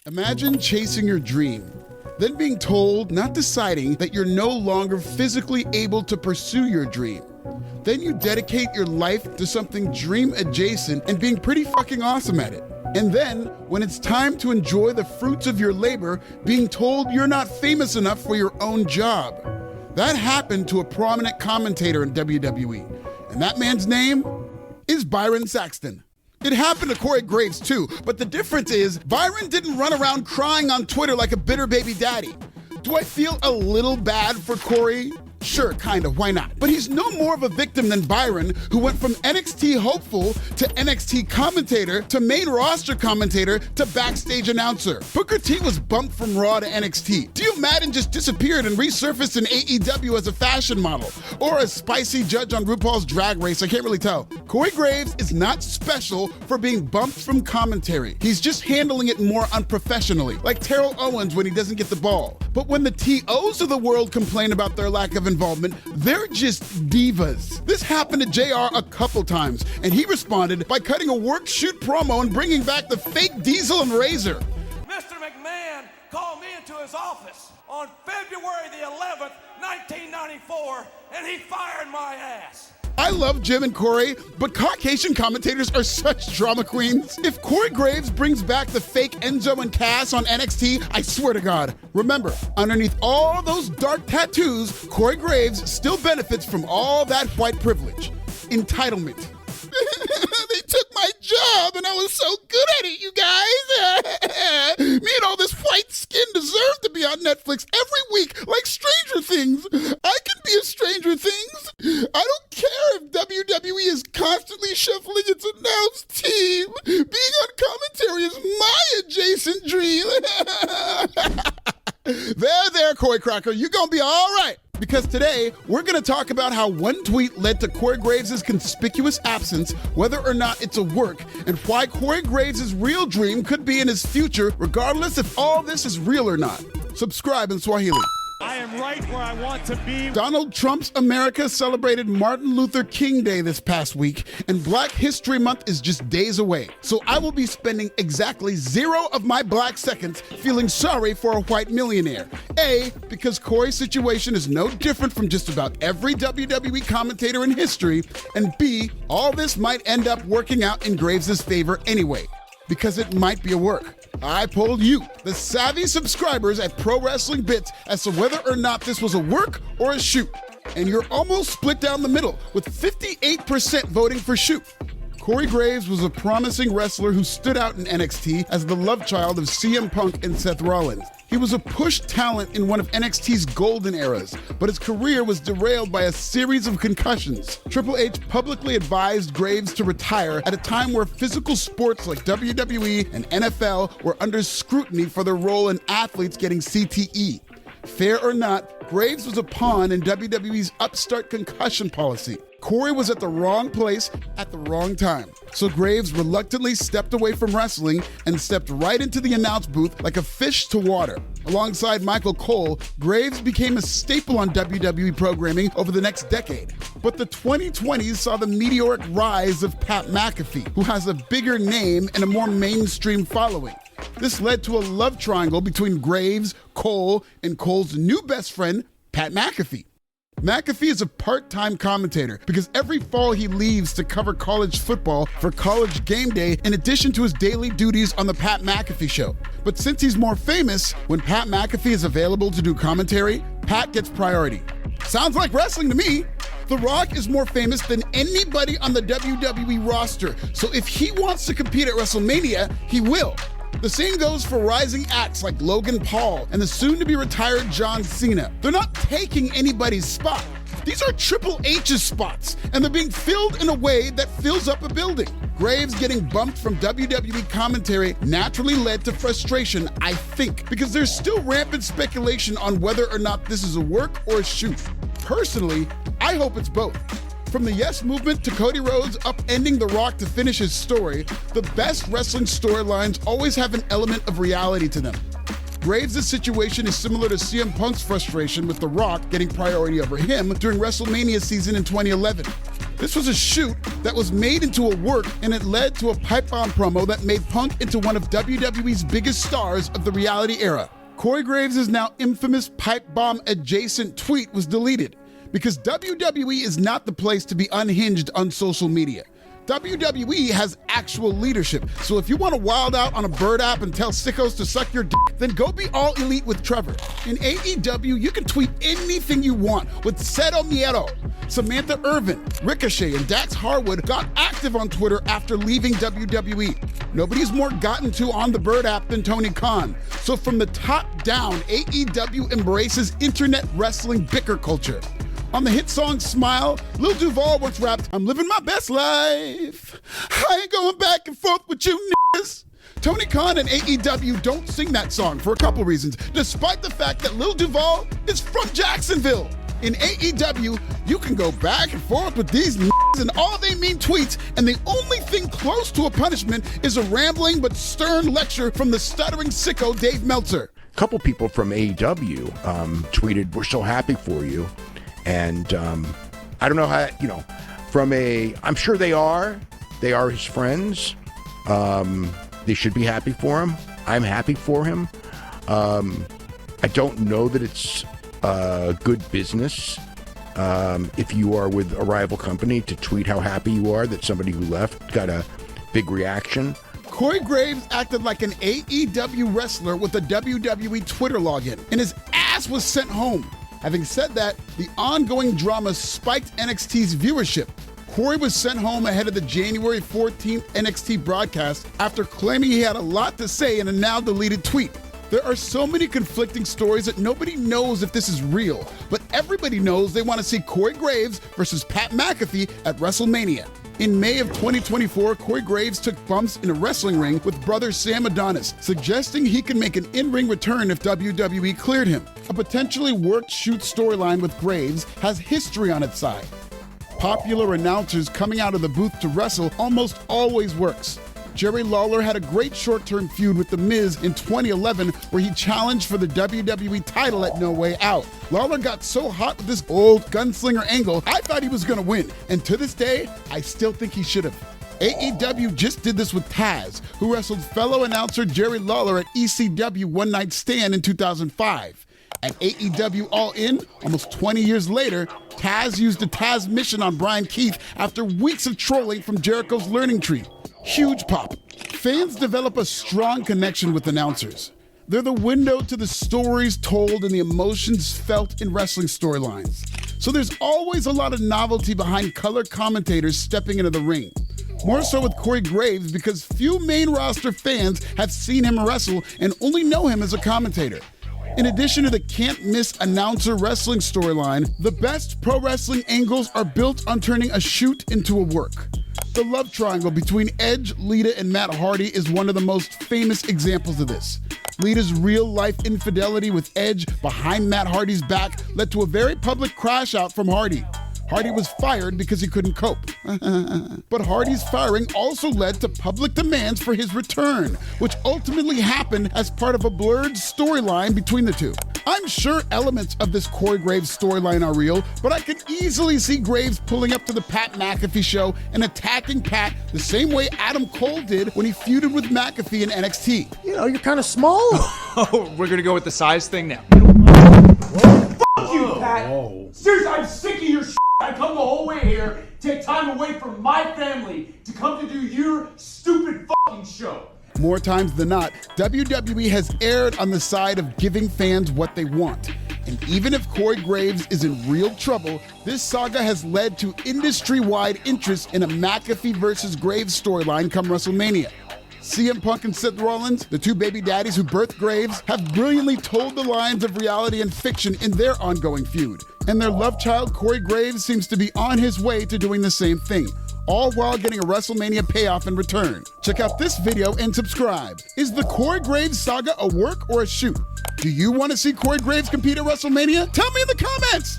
Imagine chasing your dream, then being told, not deciding, that you're no longer physically able to pursue your dream. Then you dedicate your life to something dream adjacent and being pretty fucking awesome at it. And then, when it's time to enjoy the fruits of your labor, being told you're not famous enough for your own job. That happened to a prominent commentator in WWE, and that man's name is Byron Saxton. It happened to Corey Graves too, but the difference is Byron didn't run around crying on Twitter like a bitter baby daddy. Do I feel a little bad for Corey? Sure, kinda, why not? But he's no more of a victim than Byron, who went from NXT hopeful to NXT commentator to main roster commentator to backstage announcer. Booker T was bumped from Raw to NXT. Dio Maddin just disappeared and resurfaced in AEW as a fashion model, or a spicy judge on Rupaul's Drag Race, I can't really tell. Corey Graves is not special for being bumped from commentary. He's just handling it more unprofessionally, like Terrell Owens when he doesn't get the ball. But when the TOs of the world complain about their lack of involvement, they're just divas. This happened to JR a couple times, and he responded by cutting a work shoot promo and bringing back the fake Diesel and Razor. Mr. McMahon called me into his office on February the 11th, 1994, and he fired my ass. I love Jim and Corey, but Caucasian commentators are such drama queens. If Corey Graves brings back the fake Enzo and Cass on NXT, I swear to God. Remember, underneath all those dark tattoos, Corey Graves still benefits from all that white privilege. Entitlement. They took my job and I was so good at it, you guys. Me and all this white skin deserve to be on Netflix every week like Stranger Things. I can be a Stranger Things. I don't care if WWE is constantly shuffling its announced team. Being on commentary is my adjacent dream. There, Corey Cracker, you gonna be all right. Because today, we're gonna talk about how one tweet led to Corey Graves' conspicuous absence, whether or not it's a work, and why Corey Graves' real dream could be in his future, regardless if all this is real or not. Subscribe in Swahili. I am right where I want to be. Donald Trump's America celebrated Martin Luther King Day this past week, and Black History Month is just days away. So I will be spending exactly 0 of my black seconds feeling sorry for a white millionaire. A, because Corey's situation is no different from just about every WWE commentator in history, and B, all this might end up working out in Graves' favor anyway, because it might be a work. I polled you, the savvy subscribers at Pro Wrestling Bits, as to whether or not this was a work or a shoot. And you're almost split down the middle, with 58% voting for shoot. Corey Graves was a promising wrestler who stood out in NXT as the love child of CM Punk and Seth Rollins. He was a push talent in one of NXT's golden eras, but his career was derailed by a series of concussions. Triple H publicly advised Graves to retire at a time where physical sports like WWE and NFL were under scrutiny for their role in athletes getting CTE. Fair or not, Graves was a pawn in WWE's upstart concussion policy. Corey was at the wrong place at the wrong time. So Graves reluctantly stepped away from wrestling and stepped right into the announce booth like a fish to water. Alongside Michael Cole, Graves became a staple on WWE programming over the next decade. But the 2020s saw the meteoric rise of Pat McAfee, who has a bigger name and a more mainstream following. This led to a love triangle between Graves, Cole, and Cole's new best friend, Pat McAfee. McAfee is a part-time commentator because every fall he leaves to cover college football for College Game Day in addition to his daily duties on the Pat McAfee Show. But since he's more famous, when Pat McAfee is available to do commentary, Pat gets priority. Sounds like wrestling to me. The Rock is more famous than anybody on the WWE roster, so if he wants to compete at WrestleMania, he will. The same goes for rising acts like Logan Paul and the soon-to-be-retired John Cena. They're not taking anybody's spot. These are Triple H's spots, and they're being filled in a way that fills up a building. Graves getting bumped from WWE commentary naturally led to frustration, I think, because there's still rampant speculation on whether or not this is a work or a shoot. Personally, I hope it's both. From the Yes Movement to Cody Rhodes upending The Rock to finish his story, the best wrestling storylines always have an element of reality to them. Graves' situation is similar to CM Punk's frustration with The Rock getting priority over him during WrestleMania season in 2011. This was a shoot, that was made into a work, and it led to a pipe bomb promo that made Punk into one of WWE's biggest stars of the reality era. Corey Graves' now infamous pipe bomb adjacent tweet was deleted because WWE is not the place to be unhinged on social media. WWE has actual leadership, so if you want to wild out on a bird app and tell sickos to suck your dick, then go be all elite with Trevor. In AEW, you can tweet anything you want with Cero Miedo. Samantha Irvin, Ricochet, and Dax Harwood got active on Twitter after leaving WWE. Nobody's more gotten to on the bird app than Tony Khan. So from the top down, AEW embraces internet wrestling bicker culture. On the hit song Smile, Lil Duval once rapped, "I'm living my best life. I ain't going back and forth with you niggas." Tony Khan and AEW don't sing that song for a couple reasons, despite the fact that Lil Duval is from Jacksonville. In AEW, you can go back and forth with these niggas and all they mean tweets, and the only thing close to a punishment is a rambling but stern lecture from the stuttering sicko Dave Meltzer. A couple people from AEW tweeted, "We're so happy for you." And I don't know how, I'm sure they are his friends. They should be happy for him. I'm happy for him. I don't know that it's good business if you are with a rival company to tweet how happy you are that somebody who left got a big reaction. Corey Graves acted like an AEW wrestler with a WWE Twitter login, and his ass was sent home. Having said that, the ongoing drama spiked NXT's viewership. Corey was sent home ahead of the January 14th NXT broadcast after claiming he had a lot to say in a now-deleted tweet. There are so many conflicting stories that nobody knows if this is real, but everybody knows they want to see Corey Graves versus Pat McAfee at WrestleMania. In May of 2024, Corey Graves took bumps in a wrestling ring with brother Sam Adonis, suggesting he could make an in-ring return if WWE cleared him. A potentially work-shoot storyline with Graves has history on its side. Popular announcers coming out of the booth to wrestle almost always works. Jerry Lawler had a great short-term feud with The Miz in 2011 where he challenged for the WWE title at No Way Out. Lawler got so hot with this old gunslinger angle, I thought he was going to win. And to this day, I still think he should have. AEW just did this with Taz, who wrestled fellow announcer Jerry Lawler at ECW One Night Stand in 2005. At AEW All In, almost 20 years later, Taz used a Taz mission on Brian Keith after weeks of trolling from Jericho's Learning Tree. Huge pop. Fans develop a strong connection with announcers. They're the window to the stories told and the emotions felt in wrestling storylines. So there's always a lot of novelty behind color commentators stepping into the ring. More so with Corey Graves because few main roster fans have seen him wrestle and only know him as a commentator. In addition to the can't-miss announcer wrestling storyline, the best pro wrestling angles are built on turning a shoot into a work. The love triangle between Edge, Lita, and Matt Hardy is one of the most famous examples of this. Lita's real-life infidelity with Edge behind Matt Hardy's back led to a very public crash-out from Hardy. Hardy was fired because he couldn't cope. But Hardy's firing also led to public demands for his return, which ultimately happened as part of a blurred storyline between the two. I'm sure elements of this Corey Graves storyline are real, but I could easily see Graves pulling up to the Pat McAfee show and attacking Pat the same way Adam Cole did when he feuded with McAfee in NXT. You're kind of small. Oh, we're gonna go with the size thing now. Fuck you, Pat. Whoa. Seriously, I'm sick of your shit. I come the whole way here, take time away from my family to come to do your stupid fucking show. More times than not, WWE has erred on the side of giving fans what they want. And even if Corey Graves is in real trouble, this saga has led to industry-wide interest in a McAfee versus Graves storyline come WrestleMania. CM Punk and Seth Rollins, the two baby daddies who birthed Graves, have brilliantly told the lines of reality and fiction in their ongoing feud. And their love child, Corey Graves, seems to be on his way to doing the same thing, all while getting a WrestleMania payoff in return. Check out this video and subscribe. Is the Corey Graves saga a work or a shoot? Do you want to see Corey Graves compete at WrestleMania? Tell me in the comments!